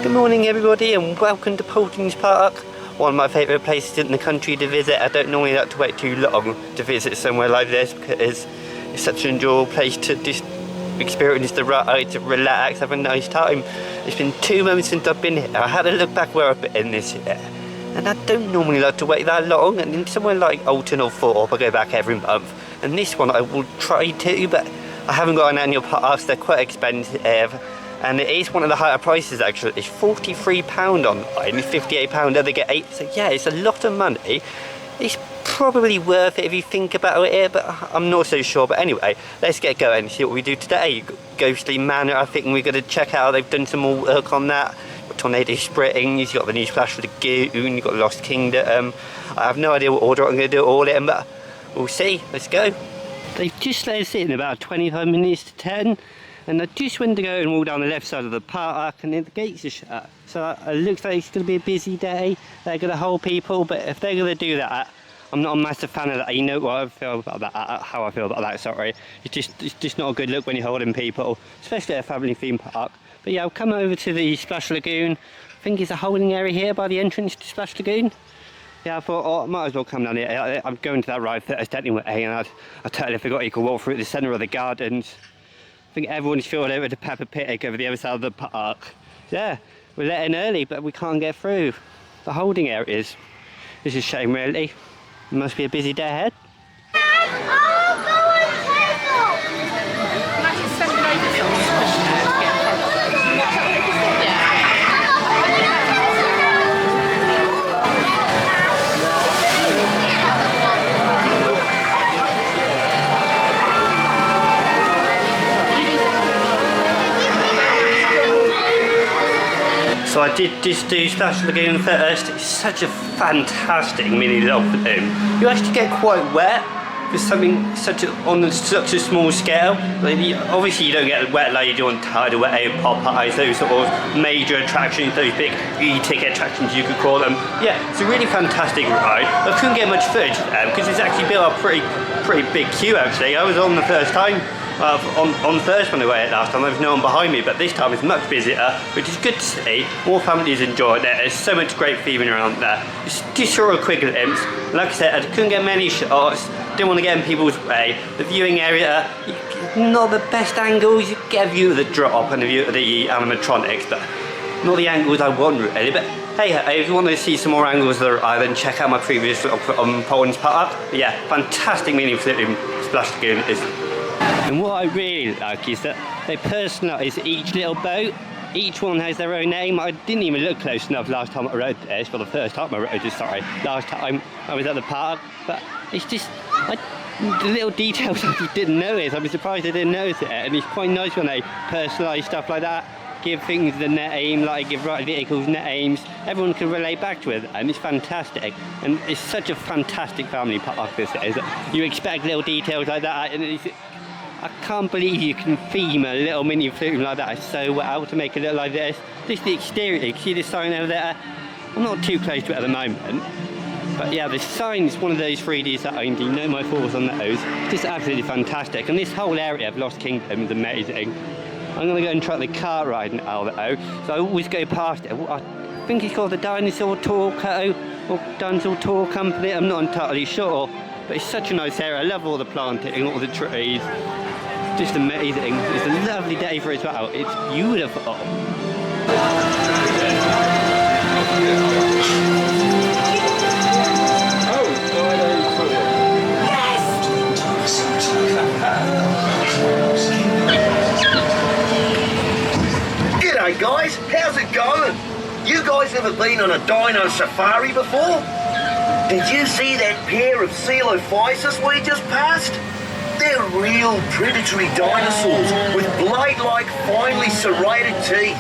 Good morning everybody and welcome to Paultons Park, one of my favourite places in the country to visit. I don't normally like to wait too long to visit somewhere like this because it's such an enjoyable place to just experience the ride, to relax, have a nice time. It's been 2 months since I've been here. I had a look back where I've been this year and I don't normally like to wait that long, and in somewhere like Paulton or Thorpe I go back every month, and this one I will try to, but I haven't got an annual pass, they're quite expensive. And it is one of the higher prices actually. It's £43 online, £58 other get 8, so yeah, it's a lot of money. It's probably worth it if you think about it, but I'm not so sure. But anyway, let's get going and see what we do today. Ghostly Manor, I think we're going to check out. They've done some more work on that. Tornado Springs, you've got the new splash for the Lagoon, you've got Lost Kingdom. I have no idea what order I'm going to do it all in, but we'll see. Let's go. They've just let us in about 25 minutes to 10. And I just went to go and walk down the left side of the park, and then the gates are shut. So it looks like it's going to be a busy day. They're going to hold people, but if they're going to do that, I'm not a massive fan of that. You know what I feel about that, how I feel about that, sorry. It's just not a good look when you're holding people, especially at a family theme park. But yeah, I'll come over to the Splash Lagoon. I think it's a holding area here by the entrance to Splash Lagoon. Yeah, I thought, oh, I might as well come down here. I'm going to that ride first anyway, and I totally forgot you could walk through the centre of the gardens. I think everyone's filed over to Peppa Pig over the other side of the park. Yeah, we're letting early, but we can't get through the holding areas. It's a shame, really. It must be a busy day ahead. So I did just do Splash Lagoon first. It's such a fantastic mini lagoon. You actually get quite wet for something on such a small scale. Like, obviously you don't get wet like you do on Tidal, wet Popeyes, those sort of major attractions, those big e-ticket attractions you could call them. Yeah, it's a really fantastic ride. I couldn't get much footage because it's actually built up pretty big queue actually. I was on the first time. On first when I went last time, there was no one behind me, but this time it's much busier, which is good to see. More families enjoy it. There's so much great theming around there. Just sort of a quick glimpse. Like I said, I couldn't get many shots. Didn't want to get in people's way. The viewing area, not the best angles. You get a view of the drop and a view of the animatronics, but not the angles I want really. But hey, if you want to see some more angles of the ride, then check out my previous vlog on Paultons Park. But yeah, fantastic mini floating Splash Lagoon is. And what I really like is that they personalise each little boat. Each one has their own name. I didn't even look close enough last time I rode this, for the first time I rode this, sorry. Last time I was at the park. But it's just, the little details I just didn't notice. I was surprised I didn't notice it. And it's quite nice when they personalise stuff like that. Give things the name, like give ride vehicles names. Everyone can relate back to it, and it's fantastic. And it's such a fantastic family park this is. You expect little details like that, and I can't believe you can theme a little mini flume like that so well to make it look like this. Just the exterior, you can see the sign over there. I'm not too close to it at the moment. But yeah, the sign is one of those 3Ds that I do know my thoughts on those. Just absolutely fantastic. And this whole area of Lost Kingdom is amazing. I'm going to go and try the car ride now though. So I always go past it. I think it's called the Dinosaur Tour Co. or Dinosaur Tour Company. I'm not entirely sure. But it's such a nice area. I love all the planting, all the trees. Just amazing. It's a lovely day for it as well. It's beautiful. G'day guys, how's it going? You guys ever been on a dino safari before? Did you see that pair of coelophysis we just passed? They're real predatory dinosaurs with blade-like, finely serrated teeth.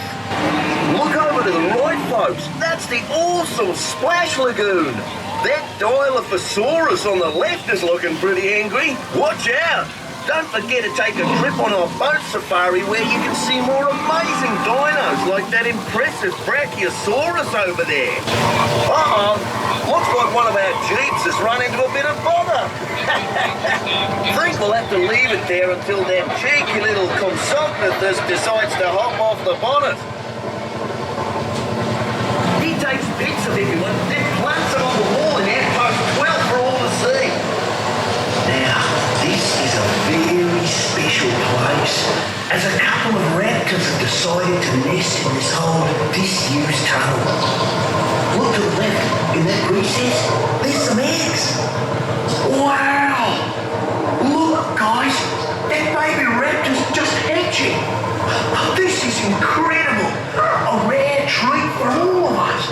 Look over to the right, folks. That's the awesome Splash Lagoon. That Dilophosaurus on the left is looking pretty angry. Watch out. Don't forget to take a trip on our boat safari where you can see more amazing dinos like that impressive Brachiosaurus over there. Uh-oh, looks like one of our Jeeps has run into a bit of bother. Think we'll have to leave it there until that cheeky little consultant decides to hop off the bonnet. have decided to nest in this old, disused tunnel. Look to the left, in that recess, there's some eggs. Wow! Look, guys, that baby raptor's just hatching. This is incredible. A rare treat for all of us.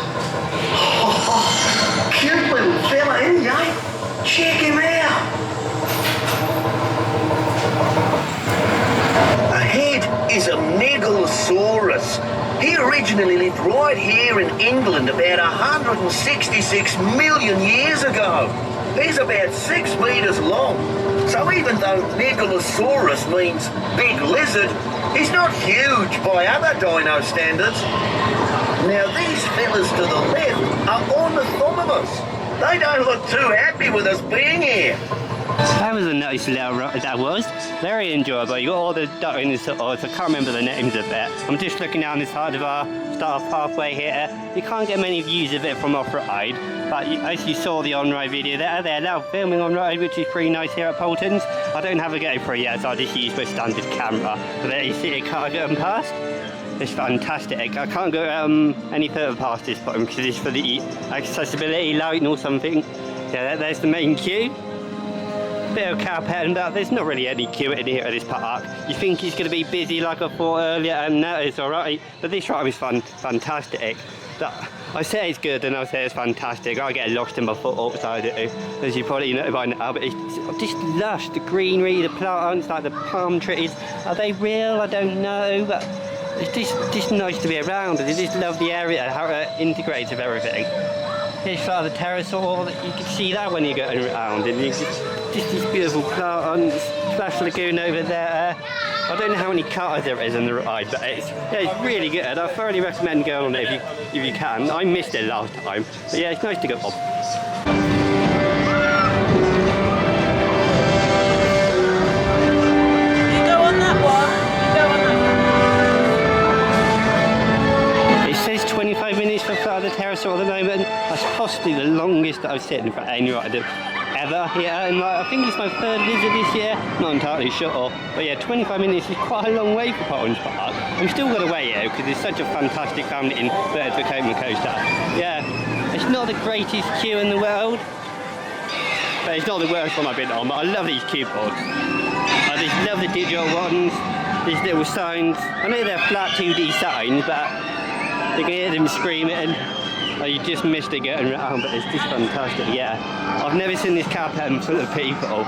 Cute little fella, isn't he? Check him out. Ahead is a Megalosaurus. He originally lived right here in England about 166 million years ago. He's about 6 meters long. So even though Megalosaurus means big lizard, he's not huge by other dino standards. Now these fellas to the left are ornithomimous. They don't look too happy with us being here. That was a nice little ride, that was. Very enjoyable. You got all the dinosaurs, I can't remember the names of it. I'm just looking down the side of our staff pathway here. You can't get many views of it from off-road, but as you saw the on-road video there, they're now filming on-road, which is pretty nice here at Paultons. I don't have a GoPro yet, so I just use my standard camera. But there you see a car going past. It's fantastic. I can't go any further past this point because it's for the accessibility lighting or something. Yeah, there's the main queue. Bit of carpet, but there's not really any queue in here at this park. You think it's going to be busy like I thought earlier, and no, it's alright. But this ride is fantastic. I say it's good and I say it's fantastic. I get lost in my foot, so I do, as you probably know by now. But it's just lush, the greenery, the plants, like the palm trees. Are they real? I don't know, but it's just nice to be around. I just love the area, how it integrates with everything. Here's Father Pterosaur, you can see that when you're going around, and it's just these beautiful plants, Splash Lagoon over there. I don't know how many cars there is on the ride, but it's really good. I thoroughly recommend going on it if you can. I missed it last time, but yeah, it's nice to go on. You go on that one. You go on that one. 25 minutes for Father Pterosaur at the moment. That's possibly the longest that I've sitting for any rider ever here, and I think it's my third visit this year, not entirely sure, but yeah, 25 minutes is quite a long way for Paultons Park. We've still got to wait here because it's such a fantastic family inverted Vekoma coaster. Yeah, it's not the greatest queue in the world, but it's not the worst one I've been on, but I love these queue boards. I just love the digital ones, these little signs. I know they're flat 2D signs, but you can hear them screaming. Oh, you just missed it getting around, but it's just fantastic, yeah. I've never seen this carpet full of people.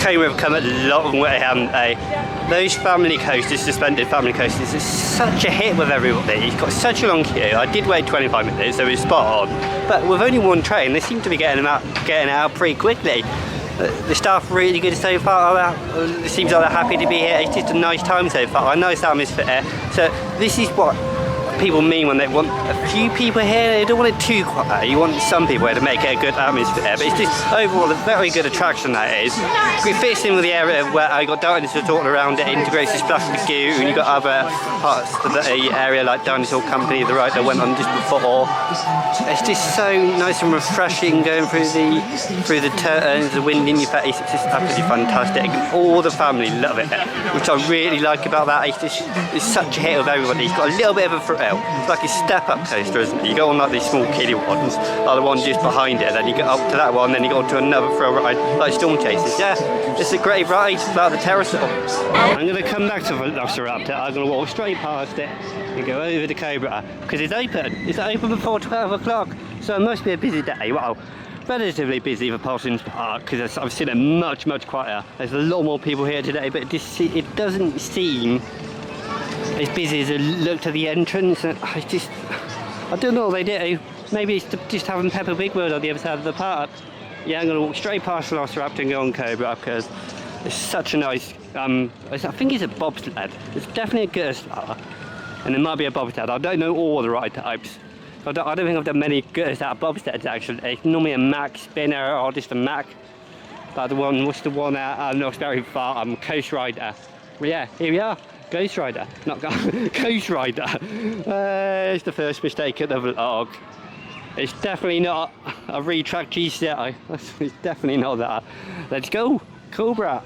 We've come a long way, haven't they? Those family coasters, suspended family coasters, is such a hit with everybody. You've got such a long queue. I did wait 25 minutes, so it's spot on. But with only one train, they seem to be getting it out pretty quickly. The staff are really good so far. It seems like they're happy to be here. It's just a nice time so far. A nice atmosphere. So this is what people mean when they want a few people here. They don't want it too quiet. You want some people here to make it a good atmosphere, but it's just overall a very good attraction that is. It fits in with the area where I got dinosaurs all around it, integrates the Splash Lagoon, and you got other parts of the area like Dinosaur Company, the ride that went on just before. It's just so nice and refreshing going through the turns, the wind in your face. It's just absolutely fantastic. And all the family love it, which I really like about that. It's such a hit with everybody. It's got a little bit of a thrill. It's like a step-up coaster, isn't it? You go on like these small kiddie ones, like the one just behind it, then you get up to that one, then you go on to another thrill ride, like Storm Chasers. Yeah, it's a great ride about the Pterosaur. I'm going to come back to Velociraptor. I'm going to walk straight past it and go over the Cobra, because it's open. It's open before 12 o'clock, so it must be a busy day. Well, relatively busy for Paultons Park, because I've seen it much quieter. There's a lot more people here today, but it doesn't seem as busy as it looked at the entrance. And I don't know what they do. Maybe it's just having Peppa Pig World on the other side of the park. Yeah, I'm going to walk straight past Velociraptor and go on Cobra, because It's such a nice, I think it's a bobsled. It's definitely a Gerstler, and it might be a bobsled. I don't know all the ride types. I don't think I've done many Gerstler bobsleds actually. It's normally a Mack spinner or just a Mack. But the one, what's the one not very far, Coast Rider. Well, yeah, here we are. Ghost Rider, not Coast Rider. It's the first mistake of the vlog. It's definitely not a retrack GCI. It's definitely not that. Let's go, Cobra.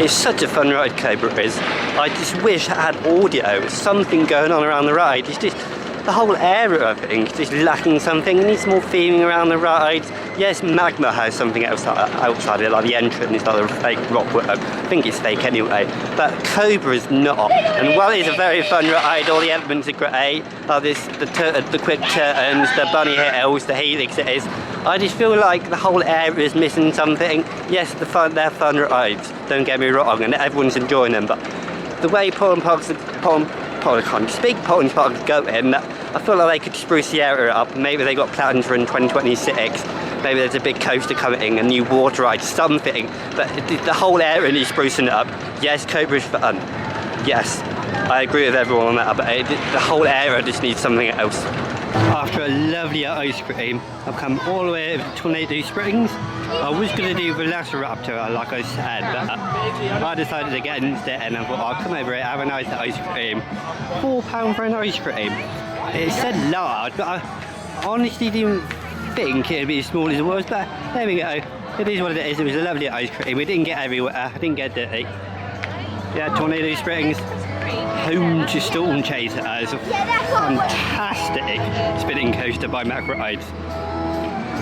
It's such a fun ride, Cobra is. I just wish it had audio, something going on around the ride. It's just, the whole area, I think, is just lacking something. It needs more theming around the rides. Yes, Magma has something else outside it, like the entrance, like the fake rock work. I think it's fake anyway. But Cobra is not. And while it's a very fun ride, all the elements are great. Like the quick turns, the bunny hills, the helixes. I just feel like the whole area is missing something. Yes, they're fun rides, don't get me wrong, and everyone's enjoying them, but the way Paultons Park is going, I feel like they could spruce the area up. Maybe they got plans for in 2026. Maybe there's a big coaster coming, a new water ride, something. But the whole area needs sprucing up. Yes, Cobra's fun. Yes, I agree with everyone on that, but the whole area just needs something else. After a lovely ice cream, I've come all the way to Tornado Springs. I was going to do Velociraptor, like I said, but I decided against it, and I thought I'll come over here, have a nice ice cream. £4 for an ice cream. It said large, but I honestly didn't think it'd be as small as it was, but there we go. It is what it is. It was a lovely ice cream. We didn't get everywhere. I didn't get dirty. Yeah, Tornado Springs. Home to Storm Chaser as a fantastic spinning coaster by Mack Rides.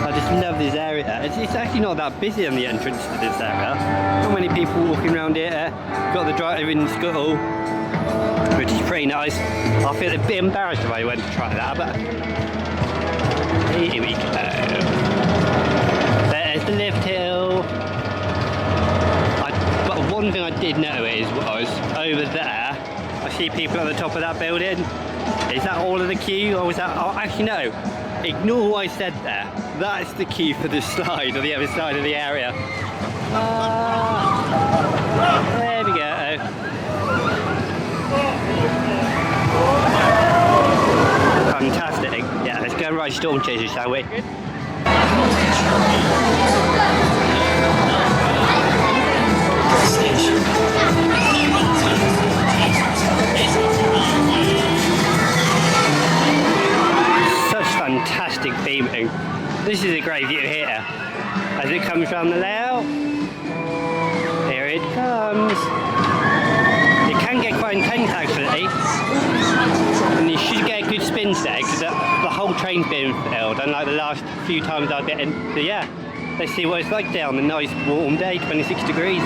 I just love this area. It's actually not that busy on the entrance to this area. Not many people walking around here. Got the drive-in scuttle, which is pretty nice. I feel a bit embarrassed if I went to try that, but here we go. There's the lift hill. But one thing I did notice was over there, I see people at the top of that building. Is that all of the queue, or was that? Oh, actually no. Ignore what I said there. That's the queue for the slide on the other side of the area. There we go. Fantastic. Yeah, let's go and ride Storm Chaser, shall we? Fantastic theming. This is a great view here as it comes from the layout. Here it comes. It can get quite intense actually, and you should get a good spin today because the whole train's being filled, unlike the last few times I've been. So yeah, let's see what it's like there on a nice warm day, 26 degrees.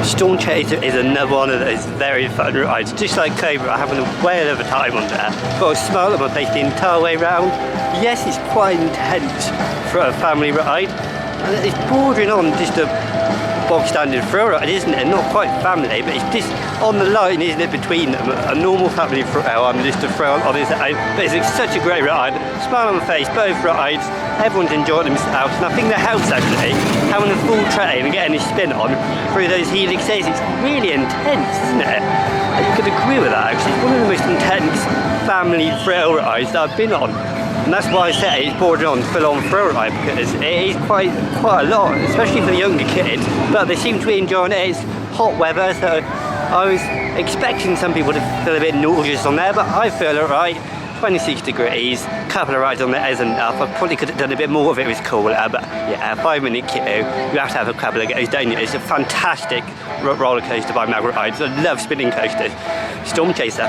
Storm Chaser is another one of those very fun rides. Just like Cobra, I'm having a whale of a time on there. Got a smile on my face the entire way round. Yes, it's quite intense for a family ride. And it's bordering on just a bog standard thrill ride, isn't it? Not quite family, but it's just on the line, isn't it, between them. A normal family thrill and just a thrill on its own. But it's such a great ride. Smile on my face, both rides. Everyone's enjoying themselves, and I think the helps actually, having a full train and getting a spin on through those helixes, it's really intense, isn't it? You could agree with that actually. It's one of the most intense family thrill rides that I've been on. And that's why I say it's bordering on full-on thrill ride, because it is quite a lot, especially for the younger kids. But they seem to be enjoying it. It's hot weather, so I was expecting some people to feel a bit nauseous on there, but I feel alright. 26 degrees, a couple of rides on there isn't enough. I probably could have done a bit more if it was cooler, but yeah, 5-minute queue, you have to have a couple of goes, don't you? It's a fantastic roller coaster by Mag Rides. I love spinning coasters. Storm Chaser.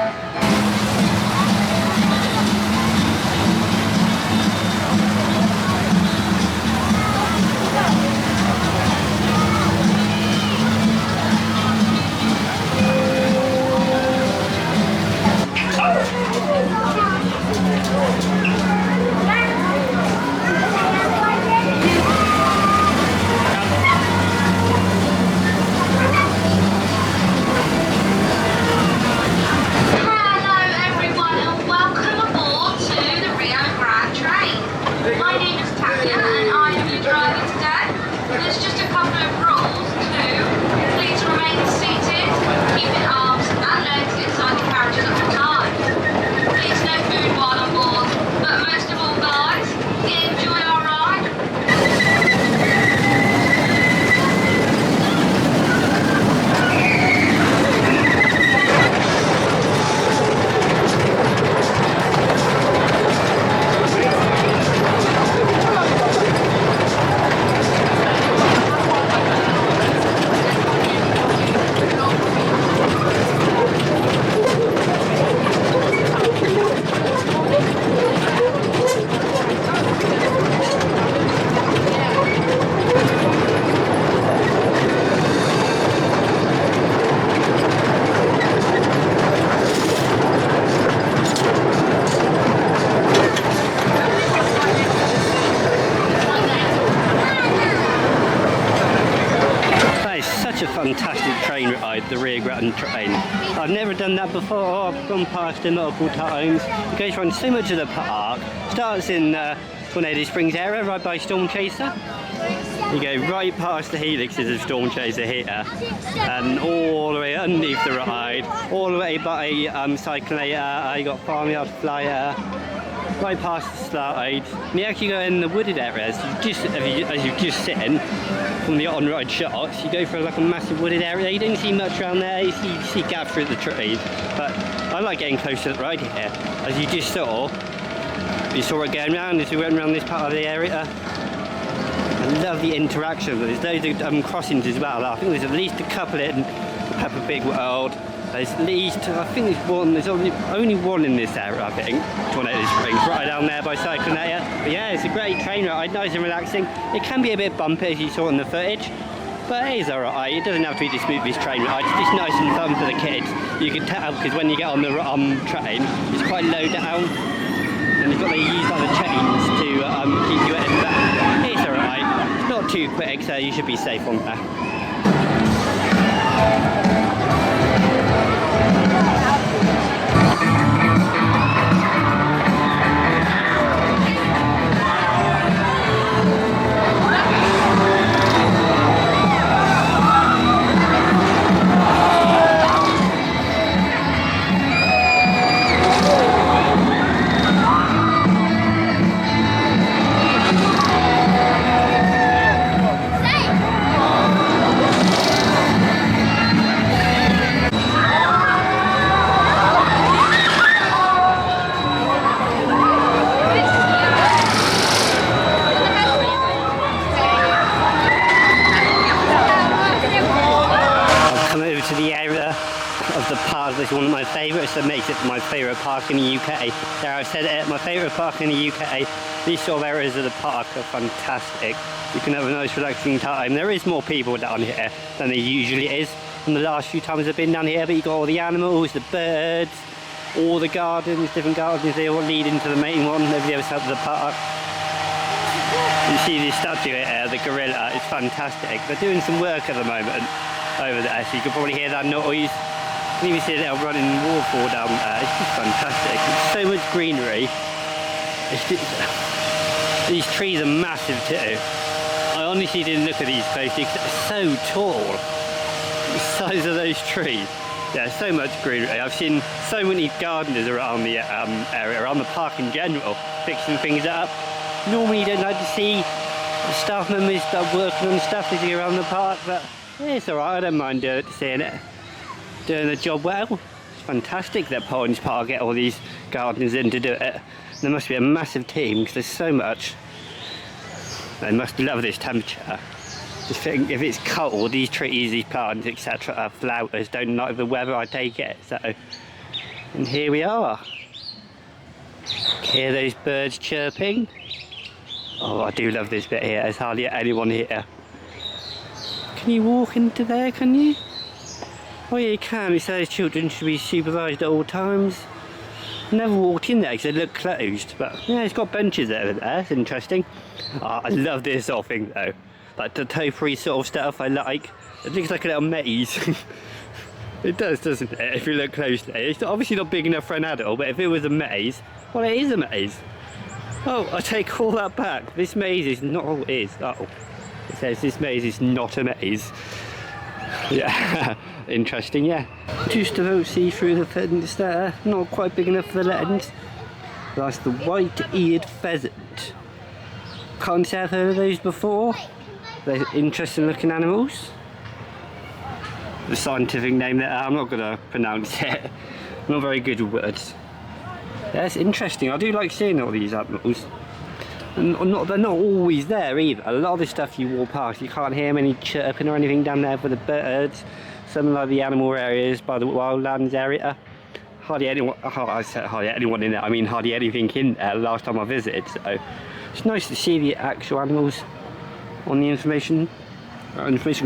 Fantastic train ride, the rear grand train. I've never done that before. I've gone past it multiple times. It goes around so much of the park. Starts in Tornado Springs area, right by Storm Chaser. You go right past the helixes of Storm Chaser here, and all the way underneath the ride, all the way by Cyclonator. You got Farmyard Flyer, right past the slide. And you actually go in the wooded areas. As you just sit in from the on-ride shots, you go for like a massive wooded area. You don't see much around there. You see gaps through the trees, but I like getting close to the ride here. As you just saw, you saw it going round as we went around this part of the area. I love the interaction. There's loads of crossings as well. I think there's at least a couple in Peppa Pig World. There's at least, I think there's only one in this area, I think. Tornado Springs, right down there by Cyclonator. But yeah, it's a great train ride, nice and relaxing. It can be a bit bumpy as you saw in the footage, but it is alright. It doesn't have to be the smoothest train ride. It's just nice and fun for the kids. You can tell because when you get on the train, it's quite low down, and you've got to use other chains to keep you in. But it's alright. It's not too quick, so you should be safe on there. It's one of my favourites that makes it my favourite park in the UK. There, I've said it, my favourite park in the UK. These sort of areas of the park are fantastic. You can have a nice relaxing time. There is more people down here than there usually is, from the last few times I've been down here, but you've got all the animals, the birds, all the gardens, different gardens, they all lead into the main one over the other side of the park. You see this statue here, the gorilla, it's fantastic. They're doing some work at the moment over there, so you can probably hear that noise. You can even see a little running waterfall down there. It's just fantastic. It's so much greenery. These trees are massive too. I honestly didn't look at these closely because they're so tall. The size of those trees. Yeah, so much greenery. I've seen so many gardeners around the area, around the park in general, fixing things up. Normally you don't like to see staff members that are working on stuff as you go around the park, but yeah, it's alright, I don't mind seeing it. Doing the job well. It's fantastic that Paultons Park get all these gardeners in to do it. There must be a massive team because there's so much. They must love this temperature. Just think, if it's cold, these trees, these plants, etc., flowers don't like the weather, I take it. So, and here we are. Hear those birds chirping? Oh, I do love this bit here. There's hardly anyone here. Can you walk into there, can you? Oh yeah, you can. It says children should be supervised at all times. Never walked in there because they look closed, but yeah, it's got benches over there. It's interesting. Oh, I love this sort of thing though. Like the topiary sort of stuff I like. It looks like a little maze. It does, doesn't it? If you look closely. It's obviously not big enough for an adult, but if it was a maze, well, it is a maze. Oh, I take all that back. This maze is not all it is. Oh, it says this maze is not a maze. Yeah, interesting, yeah. Just about see through the fence there. Not quite big enough for the lens. That's the white-eared pheasant. Can't say I've heard of those before. They're interesting looking animals. The scientific name there, I'm not going to pronounce it. I'm not very good with words. That's interesting. I do like seeing all these animals. And they're not always there either. A lot of the stuff you walk past, you can't hear any chirping or anything down there for the birds. Some of the animal areas by the wildlands area. Hardly anyone, I said hardly anyone in there, I mean hardly anything in there last time I visited. So it's nice to see the actual animals on the information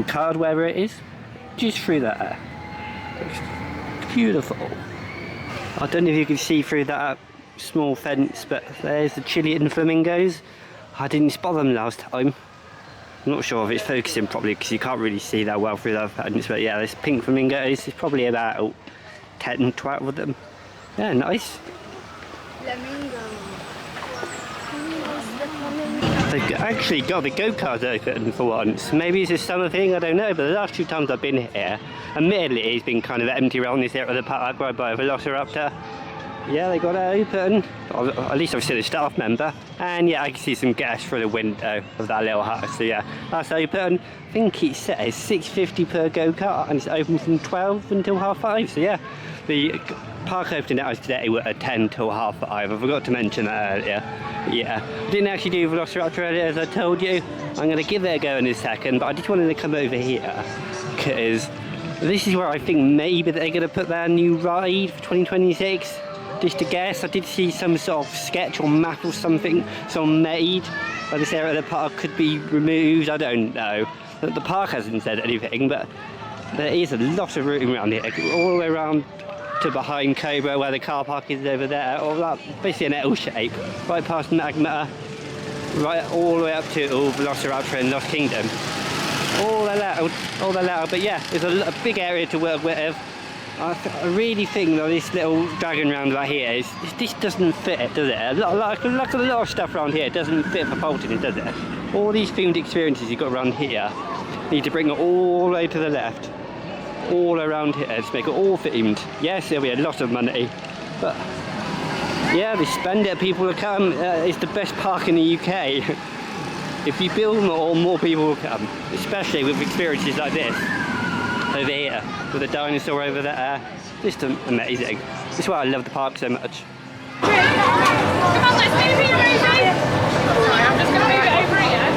card, wherever it is. Just through there. It's beautiful. I don't know if you can see through that small fence, but there's the Chilean flamingos. I didn't spot them last time. I'm not sure if it's focusing properly because you can't really see that well through that fence, but yeah, there's pink flamingos. There's probably about 10, 12 of them. Yeah, nice. They've actually got the go-karts open for once. Maybe it's a summer thing, I don't know, but the last 2 times I've been here, admittedly it's been kind of empty around this area of the park right by a velociraptor. Yeah, they got it open. At least I've seen a staff member. And yeah, I can see some guests through the window of that little house. So yeah, that's open. I think it says $6.50 per go-kart and it's open from 12 until 5:30. So yeah, the park opening hours today were at 10 till 5:30. I forgot to mention that earlier. Yeah, I didn't actually do velociraptor earlier as I told you. I'm going to give it a go in a second, but I just wanted to come over here because this is where I think maybe they're going to put their new ride for 2026. Just to guess, I did see some sort of sketch or map or something made where this area of the park could be removed. I don't know. The park hasn't said anything, but there is a lot of room around here, all the way around to behind Cobra where the car park is over there, or that, basically an L shape, right past Magma, right all the way up to Velociraptor and Lost Kingdom. All allowed, but yeah, there's a big area to work with. I really think that this little dragon roundabout here this doesn't fit, does it? Like a lot of stuff around here doesn't fit for Paultons, does it? All these themed experiences you've got around here, you need to bring it all the way to the left, all around here to make it all themed. Yes, there'll be a lot of money, but yeah, they spend it, people will come. It's the best park in the UK. If you build more people will come, especially with experiences like this. Over here, with a dinosaur over there. Just amazing. This is why I love the park so much. Come on, let's move here, Rosie. I'm just going to move it over here.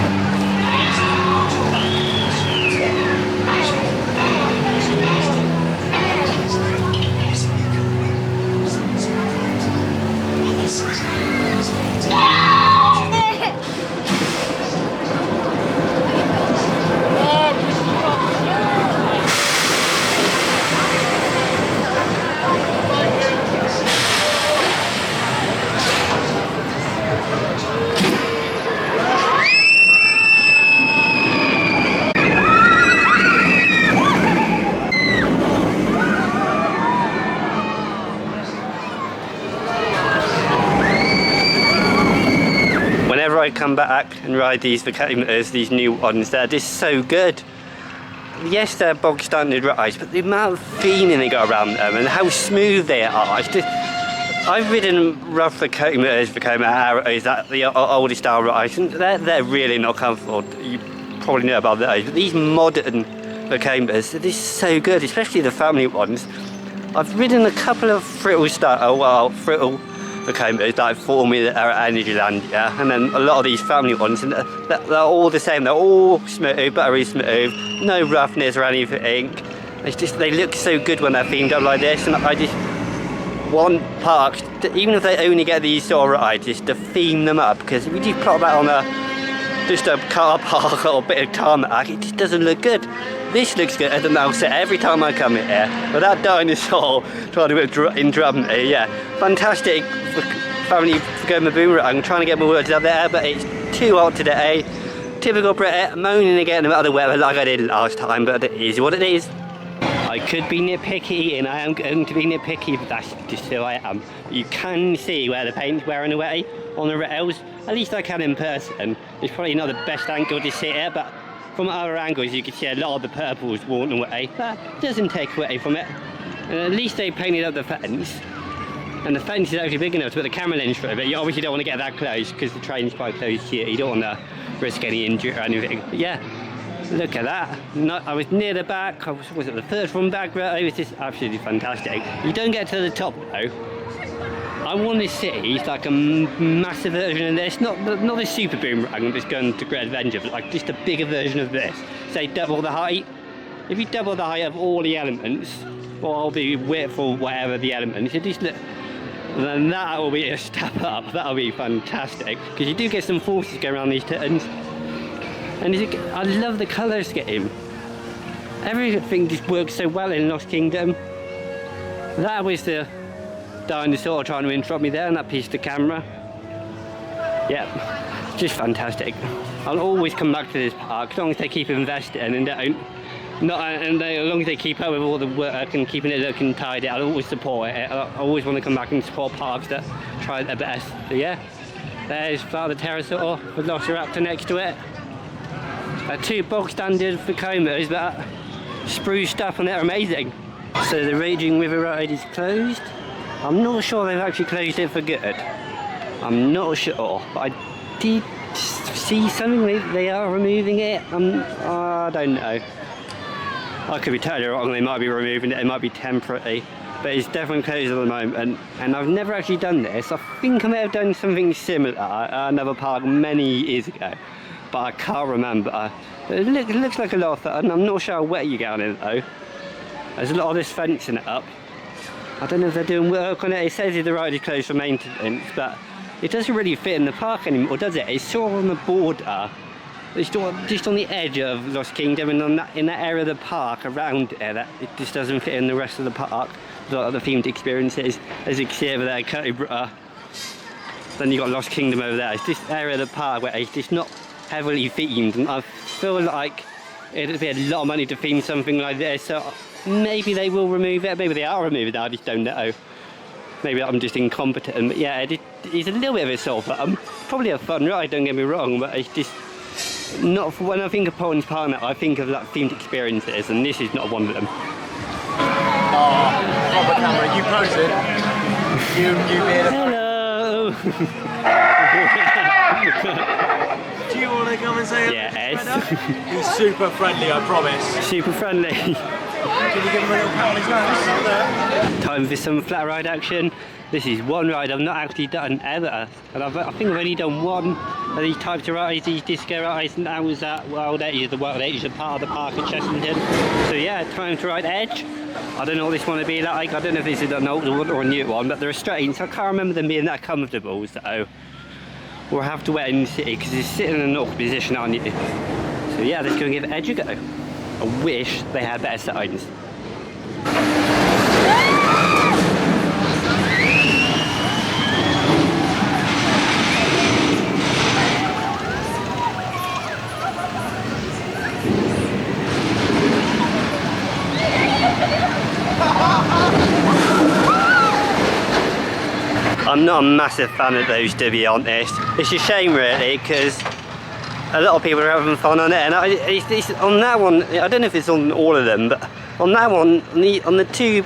come back and ride these Vacomators, these new ones. They're just so good. Yes, they're bog standard rides, but the amount of feeling they got around them and how smooth they are. It's just, I've ridden rough Vacomators, Vacoma Arrows, that the older style rides, and they're really not comfortable. You probably know about those, but these modern Vacomators, they're just so good, especially the family ones. I've ridden a couple of Frittle Vacomators like for me that are at Energyland, yeah, and then a lot of these family ones, and they're all the same. They're all smooth, buttery smooth, no roughness or anything. It's just, they look so good when they're themed up like this, and I just want parks, even if they only get these sort of rides, just to theme them up, because if you just plot that on just a car park or a bit of tarmac, it just doesn't look good. This looks good as a mouse set every time I come in here. But that dinosaur trying to interrupt me, yeah. Fantastic family Vacoma boomerang. I'm trying to get my words out there, but it's too hot today. Typical Brit, moaning again about the weather like I did last time, but it is what it is. I could be nitpicky, and I am going to be nitpicky, but that's just who I am. You can see where the paint's wearing away on the rails. At least I can in person. It's probably not the best angle to see it, but from other angles you can see a lot of the purple's worn away. That doesn't take away from it. And at least they painted up the fence. And the fence is actually big enough to put the camera lens through, but you obviously don't want to get that close because the train's quite close here. You don't want to risk any injury or anything. But yeah, look at that. I was near the back. Was it the first one back row? It was just absolutely fantastic. You don't get to the top though. I want to see like a massive version of this, not this super boomerang that's going to Great Adventure, but like just a bigger version of this. Say double the height. If you double the height of all the elements, or the width or whatever the elements, you just look, then that will be a step up. That'll be fantastic, because you do get some forces going around these turns. And I love the colour scheme. Everything just works so well in Lost Kingdom. That was the dinosaur trying to interrupt me there, and that piece of the camera. Yeah, just fantastic. I'll always come back to this park as long as they keep investing and don't. As long as they keep up with all the work and keeping it looking tidy, I'll always support it. I always want to come back and support parks that try their best. But yeah, there's Father Pterosaur with Velociraptor next to it. Two bog standard Vacomators that spruced up and they're amazing. So the Raging River ride is closed. I'm not sure they've actually closed it for good. I'm not sure, but I did see something they are removing it. I don't know. I could be totally wrong. They might be removing it. It might be temporary, but it's definitely closed at the moment. And I've never actually done this. I think I may have done something similar at another park many years ago, but I can't remember. It looks like a lot of fun. I'm not sure how wet you get on it though. There's a lot of this fencing it up. I don't know if they're doing work on it. It says the ride is closed for maintenance, but it doesn't really fit in the park anymore, does it? It's sort of on the border. It's just on the edge of Lost Kingdom, and in that area of the park around it, that it just doesn't fit in the rest of the park. A lot of the themed experiences, as you can see over there, Cobra. Then you got Lost Kingdom over there. It's this area of the park where it's just not heavily themed, and I feel like it'd be a lot of money to theme something like this. So maybe they will remove it. Maybe they are removing it. I just don't know. Maybe I'm just incompetent. But yeah, it's a little bit of a sore thumb. Probably a fun ride. Don't get me wrong, but it's just not. When I think of Paultons Park now, I think of like themed experiences, and this is not one of them. Oh, proper camera. You posing. You being a... Hello. Do you want to come and say Yes. He's super friendly, I promise. Super friendly. Can you give him a little pat on his nose? Time for some flat ride action. This is one ride I've not actually done ever, and I think I've only done one of these types of rides, these disco rides, and that was at Wild Edge, the Wild Edge, part of the park at Chessington. So yeah, time to ride Edge. I don't know what this one will be like. I don't know if this is an older one or a new one, but the restraints, I can't remember them being that comfortable, so we'll have to wait and see, because it's sitting in an awkward position, aren't you? So yeah, let's go and give Edge a go. I wish they had better signs. I'm not a massive fan of those, to be honest. It's a shame really, because a lot of people are having fun on it, and it's on that one, I don't know if it's on all of them, but on that one, on the two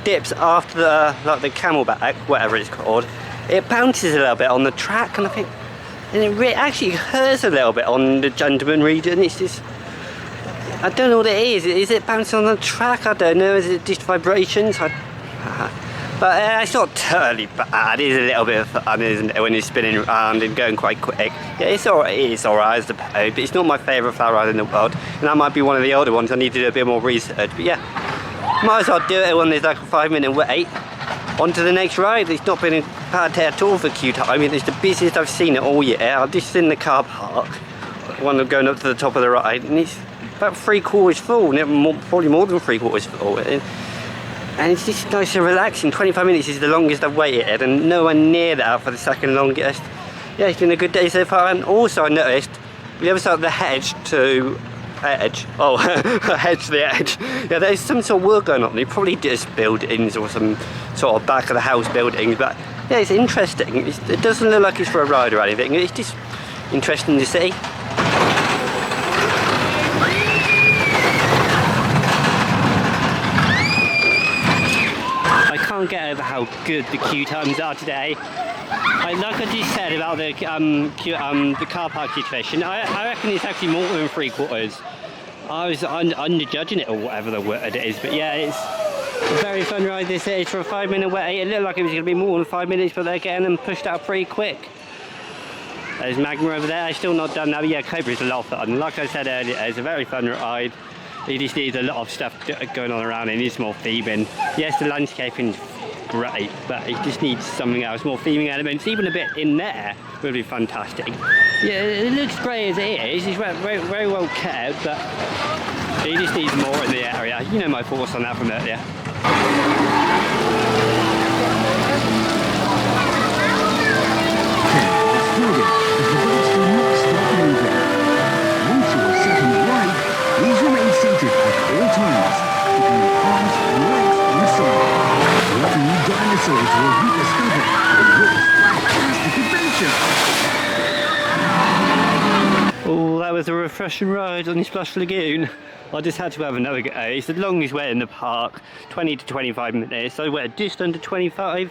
dips after the camelback, whatever it's called, it bounces a little bit on the track, and I think, and it actually hurts a little bit on the gentleman region. It's just, I don't know what it is. Is it bouncing on the track? I don't know. Is it just vibrations? But it's not totally bad. It is a little bit of fun, isn't it, when you're spinning around and going quite quick. Yeah, it's alright, I suppose, but it's not my favourite flat ride in the world. And that might be one of the older ones. I need to do a bit more research. But yeah, might as well do it when there's like a 5-minute wait. On to the next ride. It's not been a bad day at all for queue time. I mean, it's the busiest I've seen it all year. I'm just in the car park, one going up to the top of the ride, and it's about 3/4 full, probably more than 3/4 full. And it's just nice and relaxing. 25 minutes is the longest I've waited, and nowhere near that for the second longest. Yeah, it's been a good day so far. And also I noticed, the other side of the hedge to edge, hedge to the edge, yeah, there's some sort of work going on. They probably just buildings or some sort of back of the house buildings, but yeah, it's interesting. It doesn't look like it's for a ride or anything. It's just interesting to see. I can't get over how good the queue times are today. Like I just said about the car park situation, I reckon it's actually more than 3/4. I was underjudging it or whatever the word is, but yeah, it's a very fun ride this is for a 5-minute wait. It looked like it was going to be more than 5 minutes, but they're getting them pushed out pretty quick. There's Magma over there. I'm still not done now, but yeah, Cobra's a lot of fun. Like I said earlier, it's a very fun ride. It just needs a lot of stuff going on around. It needs more theming. Yes, the landscaping's great, but it just needs something else, more theming elements. Even a bit in there would be fantastic. Yeah, it looks great as it is. It's very well kept, but it just needs more in the area. You know my thoughts on that from earlier. Please remain seated at all times, keeping your arms, legs inside. What new dinosaurs will you discover in this fantastic adventure? Oh, that was a refreshing ride on the Splash Lagoon. I just had to have another go. It's the longest wait in the park, 20 to 25 minutes. I waited just under 25.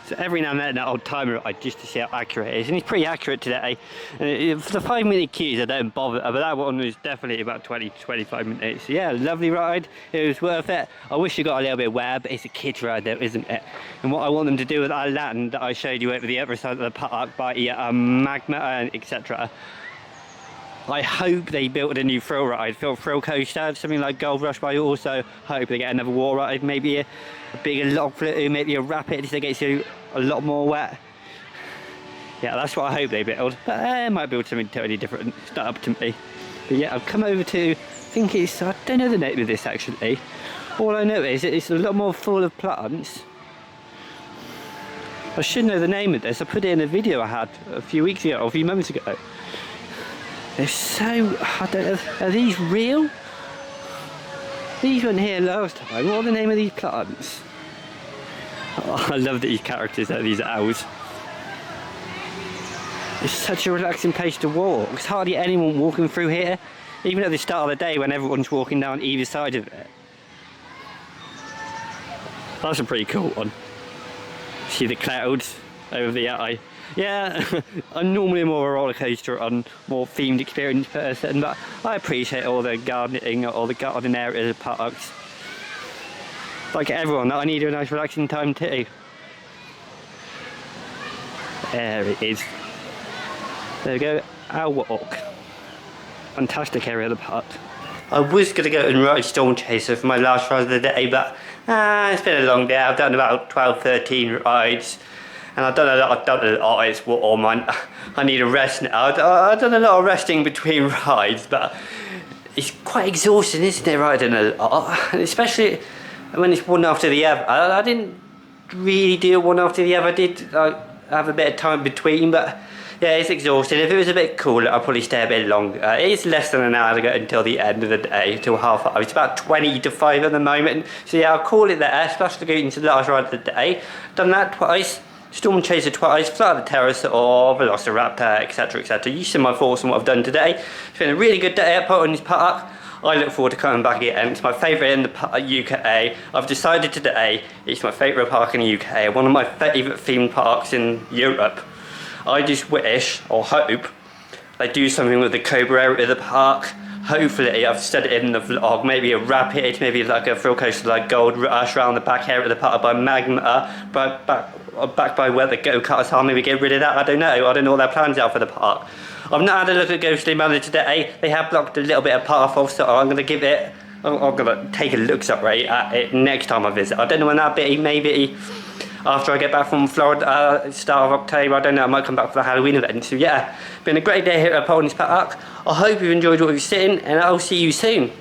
So every now and then I'll time it just to see how accurate it is, and it's pretty accurate today. For the 5-minute queues I don't bother, but that one was definitely about 20 to 25 minutes. So yeah, lovely ride, it was worth it. I wish it got a little bit wet, but it's a kids ride though, isn't it? And what I want them to do with our land that I showed you over the other side of the park by Magma and etc. I hope they built a new thrill ride, thrill coaster, something like Gold Rush, but I also hope they get another war ride, maybe a bigger log flume, maybe a rapid so it gets you a lot more wet. Yeah, that's what I hope they build, but I might build something totally different. It's not up to me. But yeah, I've come over to, I think it's, I don't know the name of this actually. All I know is it's a lot more full of plants. I should know the name of this. I put it in a video I had a few weeks ago, or a few months ago. They're so, I don't know, are these real? These weren't here last time. What are the name of these plants? Oh, I love these characters, these owls. It's such a relaxing place to walk. There's hardly anyone walking through here, even at the start of the day when everyone's walking down either side of it. That's a pretty cool one. See the clouds over the eye. Yeah, I'm normally more a roller coaster and more themed experience person, but I appreciate all the gardening, all the garden areas of parks. Like everyone, I need a nice relaxing time too. There it is. There we go, our walk. Fantastic area of the park. I was going to go and ride Storm Chaser for my last ride of the day, but it's been a long day. I've done about 12, 13 rides. And I've done a lot, it's what all mine. I need a rest now. I've done a lot of resting between rides, but it's quite exhausting, isn't it, riding a lot? Especially when it's one after the other. I didn't really do one after the other. I did have a bit of time between, but yeah, it's exhausting. If it was a bit cooler, I'd probably stay a bit longer. It's less than an hour to go until the end of the day, till 5:30. It's about 20 to 5 at the moment. So yeah, I'll call it there. Splash Lagoon's the last ride of the day. Done that twice. Storm Chaser twice, Flight of the Pterosaur, Velociraptor, etc, etc. You see my thoughts on what I've done today. It's been a really good day at Paultons Park. I look forward to coming back again. It's my favourite in the UK. I've decided today it's my favourite park in the UK, one of my favourite themed parks in Europe. I just wish, or hope, they do something with the Cobra area of the park. Hopefully, I've said it in the vlog, maybe a rapid, maybe like a thrill coaster like Gold Rush around the back area of the park by Magma, back by where the go-karts are, maybe get rid of that, I don't know what their plans are for the park. I've not had a look at Ghostly Manor today. They have blocked a little bit of path off, so I'm going to give it, I'm going to take a look-up rate at it next time I visit. I don't know when that'll be, maybe after I get back from Florida, start of October, I don't know, I might come back for the Halloween event. So yeah, been a great day here at Paultons Park. I hope you've enjoyed what you've seen, and I'll see you soon.